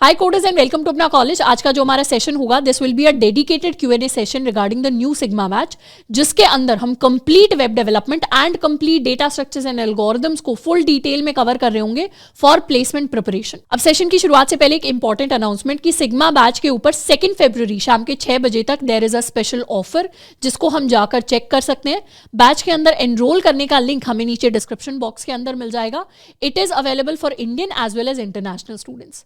High coders and welcome to Apna College. आज का जो हमारा सेशन होगा this will be a dedicated Q&A session regarding the new Sigma batch, जिसके अंदर हम complete web development and complete data structures and algorithms को full detail में कवर कर रहे होंगे फॉर प्लेसमेंट प्रिपरेशन। अब सेशन की शुरुआत से पहले एक इंपॉर्टेंट अनाउंसमेंट कि सिग्मा बैच के ऊपर 2 फरवरी शाम के 6 बजे तक there is a special offer, जिसको हम जाकर चेक कर सकते हैं। बैच के अंदर एनरोल करने का लिंक हमें नीचे डिस्क्रिप्शन बॉक्स के अंदर मिल जाएगा। It is available for Indian as well as international students.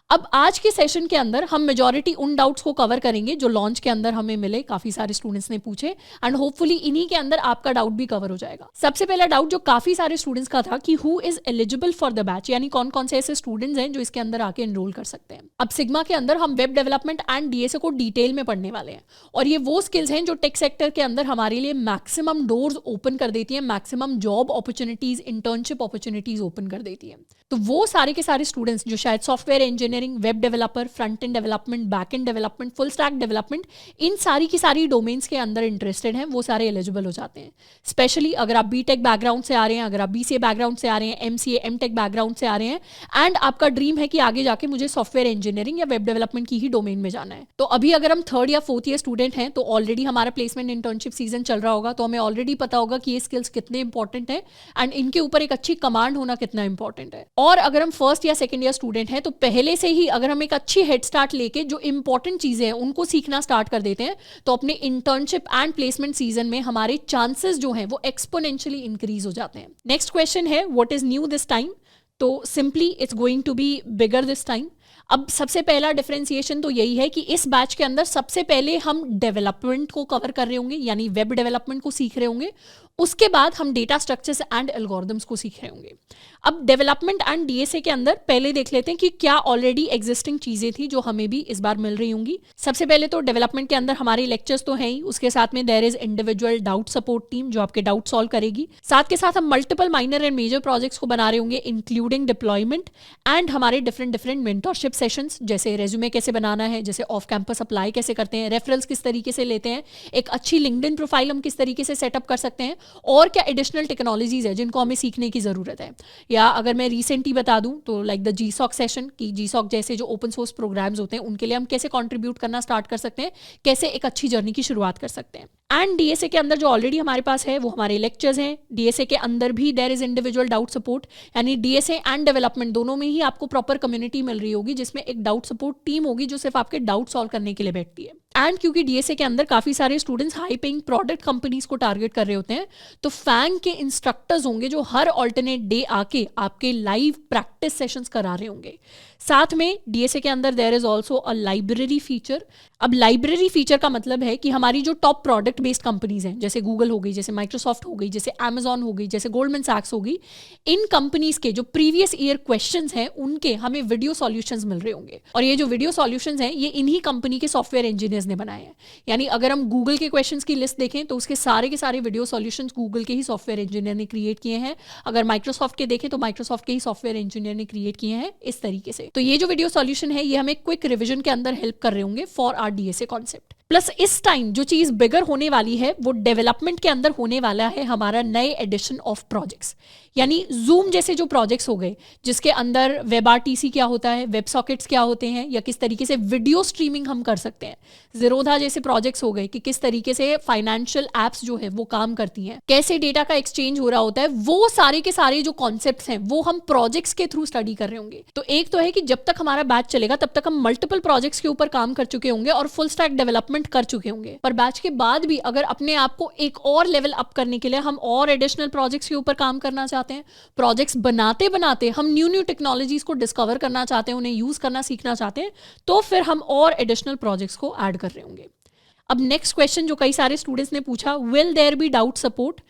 अब आज के सेशन के अंदर हम मेजॉरिटी उन डाउट्स को कवर करेंगे जो लॉन्च के अंदर हमें मिले, काफी सारे स्टूडेंट्स ने पूछे, एंड होपफुली इन्हीं के अंदर आपका डाउट भी कवर हो जाएगा। सबसे पहला डाउट जो काफी सारे स्टूडेंट्स का था कि who is eligible for the batch, यानी कौन कौन से ऐसे स्टूडेंट्स हैं जो इसके अंदर आके एनरोल कर सकते हैं। अब सिग्मा के अंदर हम वेब डेवलपमेंट एंड डीएसए को डिटेल में पढ़ने वाले हैं, और ये वो स्किल्स हैं जो टेक सेक्टर के अंदर हमारे लिए मैक्सिमम डोर्स ओपन कर देती है, maximum job opportunities, internship opportunities open कर देती है। तो वो सारे के सारे स्टूडेंट्स जो शायद software engineering, web developer, front end development, back end development, full stack development, इन सारी की सारी डोमेन्स के अंदर इंटरेस्टेड हैं, वो सारे एलिजिबल हो जाते हैं। स्पेशली अगर आप बीटेक बैकग्राउंड से आ रहे हैं, अगर आप बीसीए बैकग्राउंड से आ रहे हैं, एमसीए एमटेक बैकग्राउंड से आ रहे हैं, एंड आपका ड्रीम है कि आगे जाके मुझे सॉफ्टवेयर इंजीनियरिंग या वेब डेवलपमेंट की ही डोमेन में जाना है, तो अभी अगर हम 3rd या 4th ईयर स्टूडेंट हैं तो ऑलरेडी हमारा प्लेसमेंट इंटर्नशिप सीजन चल रहा होगा, तो हमें ऑलरेडी पता होगा कि ये स्किल्स कितने इंपॉर्टेंट है एंड इनके ऊपर एक अच्छी कमांड होना कितना इंपॉर्टेंट है। और अगर हम 1st या 2nd ईयर स्टूडेंट हैं तो पहले से ही अगर हम एक अच्छी हेड स्टार्ट लेके जो इंपॉर्टेंट चीजें हैं उनको सीखना स्टार्ट कर देते हैं, तो अपने इंटर्नशिप एंड प्लेसमेंट सीजन में हमारे चांसेस जो हैं वो एक्सपोनेंशियली इंक्रीज हो जाते हैं। नेक्स्ट क्वेश्चन है what is new this time, तो simply it's going to be bigger this time. अब सबसे पहला डिफरेंशिएशन तो यही है कि इस बैच के अंदर सबसे पहले हम डेवलपमेंट को कवर कर रहे होंगे, यानी वेब डेवलपमेंट को सीख रहे होंगे, उसके बाद हम डेटा स्ट्रक्चर्स एंड एल्गोरिथम्स को सीख रहे होंगे। अब डेवलपमेंट एंड डीएसए के अंदर पहले देख लेते हैं कि क्या ऑलरेडी एग्जिस्टिंग चीजें थी जो हमें भी इस बार मिल रही होंगी। सबसे पहले तो डेवलपमेंट के अंदर हमारे लेक्चर्स तो हैं ही, उसके साथ में there is individual doubt support team जो आपके डाउट सॉल्व करेगी। साथ के साथ हम multiple minor and major projects को बना रहे होंगे इंक्लूडिंग डिप्लॉयमेंट एंड हमारे डिफरेंट मेंटरशिप सेशंस, जैसे रेज्यूमे कैसे बनाना है, जैसे ऑफ कैंपस अप्लाई कैसे करते हैं, रेफरल्स किस तरीके से लेते हैं, एक अच्छी लिंक्डइन प्रोफाइल हम किस तरीके से सेटअप कर सकते हैं, और क्या एडिशनल टेक्नोलॉजीज है जिनको हमें सीखने की जरूरत है। या अगर मैं रिसेंट ही बता दूं तो लाइक द जीसॉक सेशन की जीसॉक जैसे जो ओपन सोर्स प्रोग्राम्स होते हैं उनके लिए हम कैसे कंट्रीब्यूट करना स्टार्ट कर सकते हैं, कैसे एक अच्छी जर्नी की शुरुआत कर सकते हैं। एंड डीएसए के अंदर जो ऑलरेडी हमारे पास है वो हमारे लेक्चर्स हैं। डीएसए के अंदर भी there is individual doubt support, यानी डीएसए एंड डेवलपमेंट दोनों में ही आपको प्रॉपर कम्युनिटी मिल रही होगी, जिसमें एक डाउट सपोर्ट टीम होगी जो सिर्फ आपके डाउट सॉल्व करने के लिए बैठती है। एंड क्योंकि डीएसए के अंदर काफी सारे students high paying product companies को टारगेट कर रहे होते हैं, तो फैंग के इंस्ट्रक्टर्स होंगे जो हर ऑल्टरनेट डे आके आपके लाइव प्रैक्टिस सेशंस करा रहे होंगे। साथ में डीएसए के अंदर there is also a library feature. अब लाइब्रेरी फीचर का मतलब है कि हमारी जो टॉप प्रोडक्ट बेस्ड कंपनीज हैं, जैसे गूगल हो गई, जैसे माइक्रोसॉफ्ट हो गई, जैसे अमेजॉन हो गई, जैसे गोल्डमैन सैक्स होगी, इन कंपनीज के जो प्रीवियस ईयर क्वेश्चंस हैं उनके हमें वीडियो सॉल्यूशंस मिल रहे होंगे, और ये जो वीडियो सॉल्यूशंस हैं ये इन्हीं कंपनी के सॉफ्टवेयर इंजीनियर्स ने बनाए हैं। यानी अगर हम गूगल के क्वेश्चंस की लिस्ट देखें तो उसके सारे के सारे वीडियो सॉल्यूशंस गूगल के ही सॉफ्टवेयर इंजीनियर ने क्रिएट किए हैं। अगर माइक्रोसॉफ्ट के देखें तो माइक्रोसॉफ्ट के ही सॉफ्टवेयर इंजीनियर ने क्रिएट किए हैं इस तरीके से। तो ये जो वीडियो सॉल्यूशन है ये हमें क्विक रिवीजन के अंदर हेल्प कर रहे होंगे for our DSA concept. Plus इस टाइम जो चीज बिगर होने वाली है वो डेवलपमेंट के अंदर होने वाला है हमारा नए एडिशन ऑफ प्रोजेक्ट्स, यानी जूम जैसे जो प्रोजेक्ट्स हो गए जिसके अंदर वेब आरटीसी क्या होता है, वेब सॉकेट्स क्या होते हैं, या किस तरीके से वीडियो स्ट्रीमिंग हम कर सकते हैं, जीरोधा जैसे प्रोजेक्ट्स हो गए कि किस तरीके से फाइनेंशियल एप्स जो है वो काम करती हैं, कैसे डेटा का एक्सचेंज हो रहा होता है, वो सारे के सारे जो कॉन्सेप्ट्स हैं वो हम प्रोजेक्ट्स के थ्रू स्टडी कर रहे होंगे। तो एक तो है कि जब तक हमारा बैच चलेगा तब तक हम मल्टीपल प्रोजेक्ट्स के ऊपर काम कर चुके होंगे और फुल स्टैक डेवलपमेंट कर चुके होंगे, पर बैच के बाद भी अगर अपने आप को एक और लेवल अप करने के लिए हम और एडिशनल प्रोजेक्ट्स के ऊपर काम करना चाहते हैं, प्रोजेक्ट्स बनाते बनाते हम न्यू टेक्नोलॉजीज को डिस्कवर करना चाहते हैं, उन्हें यूज करना सीखना चाहते हैं, तो फिर हम और एडिशनल प्रोजेक्ट्स को ऐड कर रहे होंगे। अब नेक्स्ट क्वेश्चन जो कई सारे स्टूडेंट्स ने पूछा, will there be doubt support,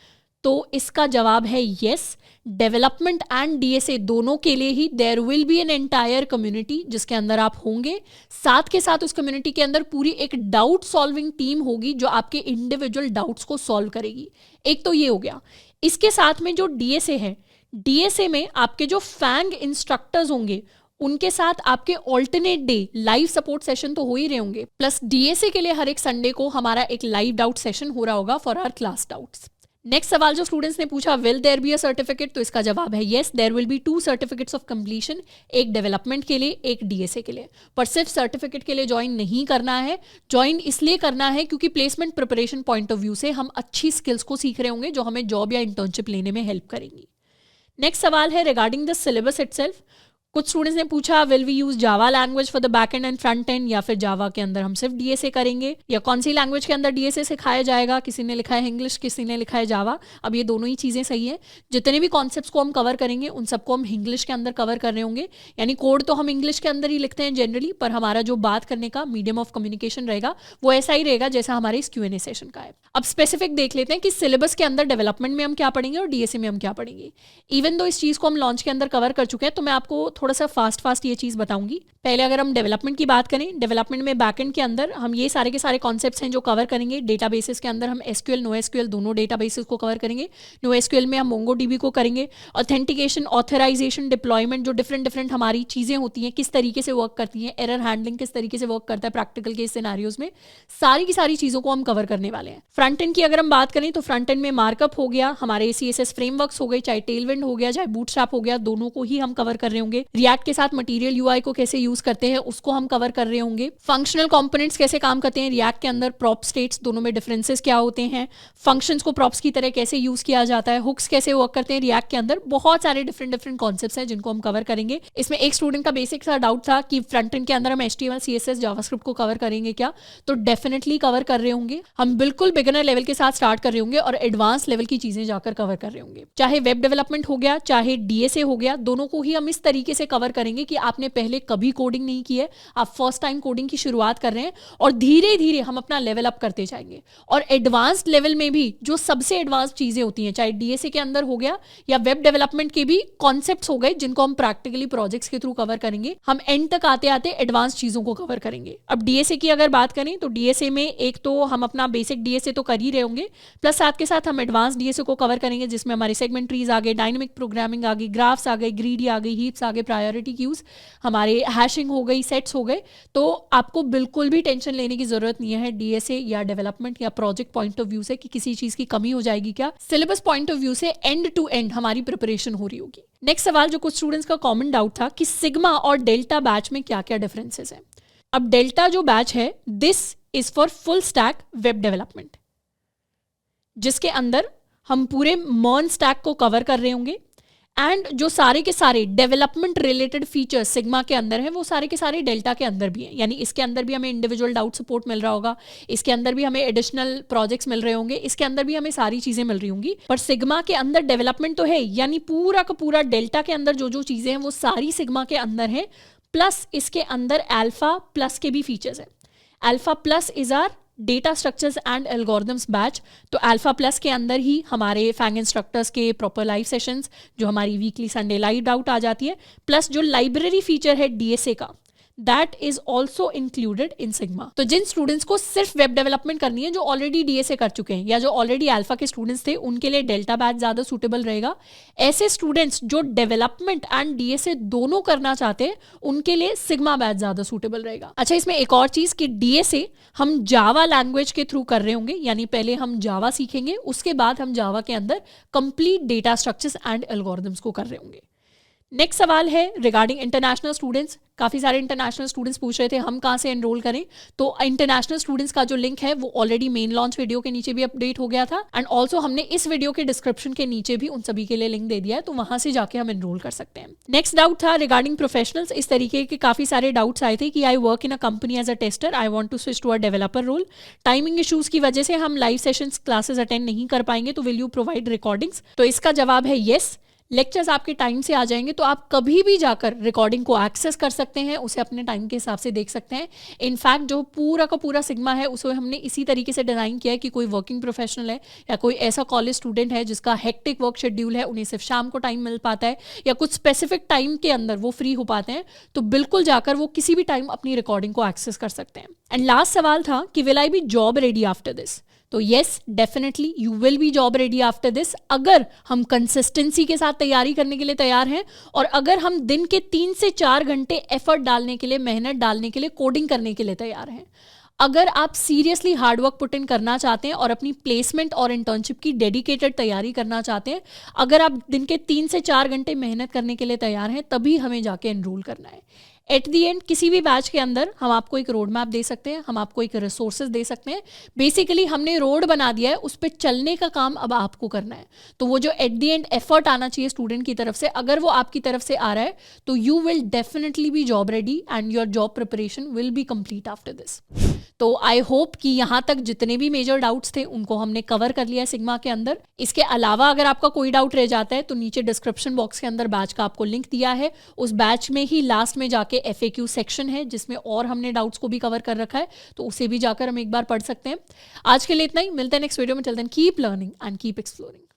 तो इसका जवाब है यस। डेवलपमेंट एंड डीएसए दोनों के लिए ही there will be an entire community जिसके अंदर आप होंगे। साथ के साथ उस कम्युनिटी के अंदर पूरी एक डाउट सॉल्विंग टीम होगी जो आपके इंडिविजुअल डाउट्स को सॉल्व करेगी। एक तो ये हो गया। इसके साथ में जो डीएसए है, डीएसए में आपके जो फैंग इंस्ट्रक्टर्स होंगे उनके साथ आपके alternate day live support session तो हो ही रहे होंगे, प्लस डीएसए के लिए हर एक संडे को हमारा एक लाइव डाउट सेशन हो रहा होगा for our class doubts. Next सवाल जो स्टूडेंट्स ने पूछा, will there be a certificate, तो इसका जवाब है yes, there will be 2 certificates of completion, एक डेवलपमेंट के लिए, एक डीएसए के लिए। पर सिर्फ सर्टिफिकेट के लिए ज्वाइन नहीं करना है, ज्वाइन इसलिए करना है क्योंकि placement preparation point of view से हम अच्छी स्किल्स को सीख रहे होंगे जो हमें जॉब या इंटर्नशिप लेने में हेल्प करेंगी। नेक्स्ट सवाल है रिगार्डिंग द सिलेबस इटसेल्फ। कुछ स्टूडेंट्स ने पूछा, will we use Java language for the back end front end, या फिर जावा के अंदर हम सिर्फ डीएसए करेंगे, या कौन सी लैंग्वेज के अंदर डीएसए सिखाया जाएगा। किसी ने लिखा है इंग्लिश, किसी ने लिखा है जावा। अब ये दोनों ही चीज़ें सही है। जितने भी कॉन्सेप्ट्स को हम कवर करेंगे उन सबको हम इंग्लिश के अंदर कवर कर रहे होंगे, यानी कोड तो हम इंग्लिश के अंदर ही लिखते हैं जनरली, पर हमारा जो बात करने का मीडियम ऑफ कम्युनिकेशन रहेगा वो ऐसा ही रहेगा जैसा हमारे इस Q&A सेशन का है। अब स्पेसिफिक देख लेते हैं कि सिलेबस के अंदर डेवलपमेंट में हम क्या पढ़ेंगे और डीएसए में हम क्या पढ़ेंगे। इवन दो इस चीज़ को हम लॉन्च के अंदर कवर कर चुके हैं, तो मैं आपको थोड़ा सा फास्ट ये चीज़ बताऊंगी। पहले अगर हम डेवलपमेंट की बात करें, डेवलपमेंट में बैकएंड के अंदर हम ये सारे के सारे कॉन्सेप्ट्स हैं जो कवर करेंगे। डेटाबेसेस के अंदर हम एसक्यूएल, नो एसक्यूएल दोनों डेटाबेसेस को कवर करेंगे। नो एसक्यूएल में हम मोंगोडीबी को करेंगे। ऑथेंटिकेशन, ऑथराइजेशन, डिप्लॉयमेंट, जो डिफरेंट हमारी चीज़ें होती हैं किस तरीके से वर्क करती हैं, एरर हैंडलिंग किस तरीके से वर्क करता है प्रैक्टिकल के सिनेरियोज में, सारी की सारी चीज़ों को हम कवर करने वाले हैं। फ्रंट एंड की अगर हम बात करें तो फ्रंट एंड में मार्कअप हो गया, हमारे CSS फ्रेमवर्क्स हो गए, चाहे टेलविंड हो गया चाहे बूटस्ट्रैप हो गया, दोनों को ही हम कवर कर रहे होंगे। रिएक्ट के साथ मटीरियल UI को कैसे यूज करते हैं उसको हम कवर कर रहे होंगे। फंक्शनल कंपोनेंट्स कैसे काम करते हैं रिएक्ट के अंदर, प्रॉप स्टेट्स दोनों में डिफरेंसेस क्या होते हैं, फंक्शंस को प्रॉप्स की तरह कैसे यूज किया जाता है, हुक्स कैसे वर्क करते हैं रिएक्ट के अंदर, बहुत सारे डिफरेंट कॉन्सेप्ट्स हैं जिनको हम कवर करेंगे। इसमें एक स्टूडेंट का बेसिक सा डाउट था कि फ्रंट एंड के अंदर हम HTML, CSS, जावास्क्रिप्ट को कवर करेंगे क्या, तो डेफिनेटली कवर कर रहे होंगे। हम बिल्कुल बिगिनर लेवल के साथ स्टार्ट कर रहे होंगे और एडवांस लेवल की चीजें जाकर कवर कर रहे होंगे। चाहे वेब डेवलपमेंट हो गया चाहे DSA हो गया, दोनों को ही हम इस तरीके से कवर करेंगे कि आपने पहले कभी कोडिंग नहीं की है, आप फर्स्ट टाइम कोडिंग की शुरुआत कर रहे हैं और धीरे धीरे हम अपना लेवल अप करते जाएंगे। और एडवांस लेवल में भी जो सबसे एडवांस चीजें होती हैं, चाहे DSA के अंदर हो गया या वेब डेवलपमेंट के भी कॉन्सेप्ट्स हो गए जिनको हम प्रैक्टिकली प्रोजेक्ट्स के थ्रू कवर करेंगे, हम एंड तक आते आते एडवांस चीजों को कवर करेंगे। अब DSA की अगर बात करें तो DSA में एक तो हम अपना बेसिक DSA तो कर ही रहे होंगे, प्लस साथ के साथ हम एडवांस DSA को कवर करेंगे जिसमें हमारे सेगमेंट ट्रीज आ गए, डायनेमिक प्रोग्रामिंग आ गई, ग्राफ्स आ गए, ग्रीडी आ गई, हीप्स आ गए, प्रायोरिटी क्यूज, हमारे हैशिंग हो गई, सेट्स हो गए। तो आपको बिल्कुल भी टेंशन लेने की जरूरत नहीं है DSA या डेवलपमेंट या प्रोजेक्ट पॉइंट ऑफ व्यू से कि किसी चीज की कमी हो जाएगी क्या। सिलेबस पॉइंट ऑफ व्यू से एंड टू एंड हमारी प्रिपरेशन हो रही होगी। नेक्स्ट सवाल जो कुछ स्टूडेंट्स का कॉमन डाउट था कि सिग्मा और डेल्टा बैच में क्या क्या डिफरेंसेस हैं। अब डेल्टा जो बैच है, this is for full stack web development, जिसके अंदर हम पूरे मर्न स्टैक को कवर कर रहे होंगे एंड जो सारे के सारे डेवलपमेंट रिलेटेड फीचर्स सिग्मा के अंदर हैं वो सारे के सारे डेल्टा के अंदर भी हैं। यानी इसके अंदर भी हमें इंडिविजुअल डाउट सपोर्ट मिल रहा होगा, इसके अंदर भी हमें एडिशनल प्रोजेक्ट्स मिल रहे होंगे, इसके अंदर भी हमें सारी चीजें मिल रही होंगी। पर सिग्मा के अंदर डेवलपमेंट तो है, यानी पूरा का पूरा डेल्टा के अंदर जो जो चीजें हैं वो सारी सिग्मा के अंदर है, प्लस इसके अंदर अल्फा प्लस के भी फीचर्स हैं। Alpha plus is our data structures and algorithms batch. तो अल्फा प्लस के अंदर ही हमारे फैंग इंस्ट्रक्टर्स के प्रॉपर लाइव सेशंस, जो हमारी वीकली संडे लाइव डाउट आ जाती है, प्लस जो लाइब्रेरी फीचर है DSA का, that is also included in Sigma. तो जिन स्टूडेंट्स को सिर्फ वेब डेवलपमेंट करनी है, जो ऑलरेडी DSA कर चुके हैं या जो ऑलरेडी अल्फा के स्टूडेंट्स थे, उनके लिए डेल्टा बैच ज्यादा सूटेबल रहेगा। ऐसे स्टूडेंट्स जो डेवलपमेंट एंड DSA दोनों करना चाहते हैं, उनके लिए सिग्मा बैच ज्यादा सूटेबल रहेगा। अच्छा, इसमें एक और चीज कि DSA हम जावा लैंग्वेज के थ्रू कर रहे होंगे, यानी पहले हम जावा सीखेंगे, उसके बाद हम जावा के अंदर complete data structures and algorithms को कर रहे होंगे। नेक्स्ट सवाल है रिगार्डिंग इंटरनेशनल स्टूडेंट्स। काफ़ी सारे इंटरनेशनल स्टूडेंट्स पूछ रहे थे हम कहाँ से एनरोल करें, तो इंटरनेशनल स्टूडेंट्स का जो लिंक है वो ऑलरेडी मेन लॉन्च वीडियो के नीचे भी अपडेट हो गया था एंड ऑल्सो हमने इस वीडियो के डिस्क्रिप्शन के नीचे भी उन सभी के लिए लिंक दे दिया है, तो वहां से जाके हम एनरोल कर सकते हैं। नेक्स्ट डाउट था रिगार्डिंग प्रोफेशनल्स। इस तरीके के काफ़ी सारे डाउट्स आए थे कि I work in a company as a tester, I want to switch to a developer role, timing issues की वजह से हम लाइव सेशंस क्लासेस अटेंड नहीं कर पाएंगे, तो विल यू प्रोवाइड रिकॉर्डिंग्स। तो इसका जवाब है येस, लेक्चर्स आपके टाइम से आ जाएंगे, तो आप कभी भी जाकर रिकॉर्डिंग को एक्सेस कर सकते हैं, उसे अपने टाइम के हिसाब से देख सकते हैं। इनफैक्ट जो पूरा का पूरा सिग्मा है उसे हमने इसी तरीके से डिज़ाइन किया है कि कोई वर्किंग प्रोफेशनल है या कोई ऐसा कॉलेज स्टूडेंट है जिसका हेक्टिक वर्क शेड्यूल है, उन्हें सिर्फ शाम को टाइम मिल पाता है या कुछ स्पेसिफिक टाइम के अंदर वो फ्री हो पाते हैं, तो बिल्कुल जाकर वो किसी भी टाइम अपनी रिकॉर्डिंग को एक्सेस कर सकते हैं। एंड लास्ट सवाल था कि will I be job ready after this. तो yes, definitely you will be job ready after this, अगर हम कंसिस्टेंसी के साथ तैयारी करने के लिए तैयार हैं और अगर हम दिन के 3 से 4 घंटे एफर्ट डालने के लिए, मेहनत डालने के लिए, कोडिंग करने के लिए तैयार हैं। अगर आप सीरियसली हार्डवर्क पुट इन करना चाहते हैं और अपनी प्लेसमेंट और इंटर्नशिप की डेडिकेटेड तैयारी करना चाहते हैं, अगर आप दिन के 3 से 4 घंटे मेहनत करने के लिए तैयार हैं, तभी हमें जाके एनरोल करना है। एट दी एंड किसी भी बैच के अंदर हम आपको एक रोड मैप दे सकते हैं, हम आपको एक रिसोर्सेज दे सकते हैं। बेसिकली हमने रोड बना दिया है, उस पर चलने का काम अब आपको करना है। तो वो जो एट दी एंड एफर्ट आना चाहिए स्टूडेंट की तरफ से, अगर वो आपकी तरफ से आ रहा है तो you will definitely be job ready and your job preparation will be complete after this. तो आई होप कि यहाँ तक जितने भी मेजर डाउट्स थे उनको हमने कवर कर लिया सिग्मा के अंदर। इसके अलावा अगर आपका कोई डाउट रह जाता है तो नीचे डिस्क्रिप्शन बॉक्स के अंदर बैच का आपको लिंक दिया है। उस बैच में ही लास्ट में जाके FAQ सेक्शन है जिसमें और हमने डाउट्स को भी कवर कर रखा है, तो उसे भी जाकर हम एक बार पढ़ सकते हैं। आज के लिए इतना ही, मिलते हैं नेक्स्ट वीडियो में। Till then keep learning and keep exploring.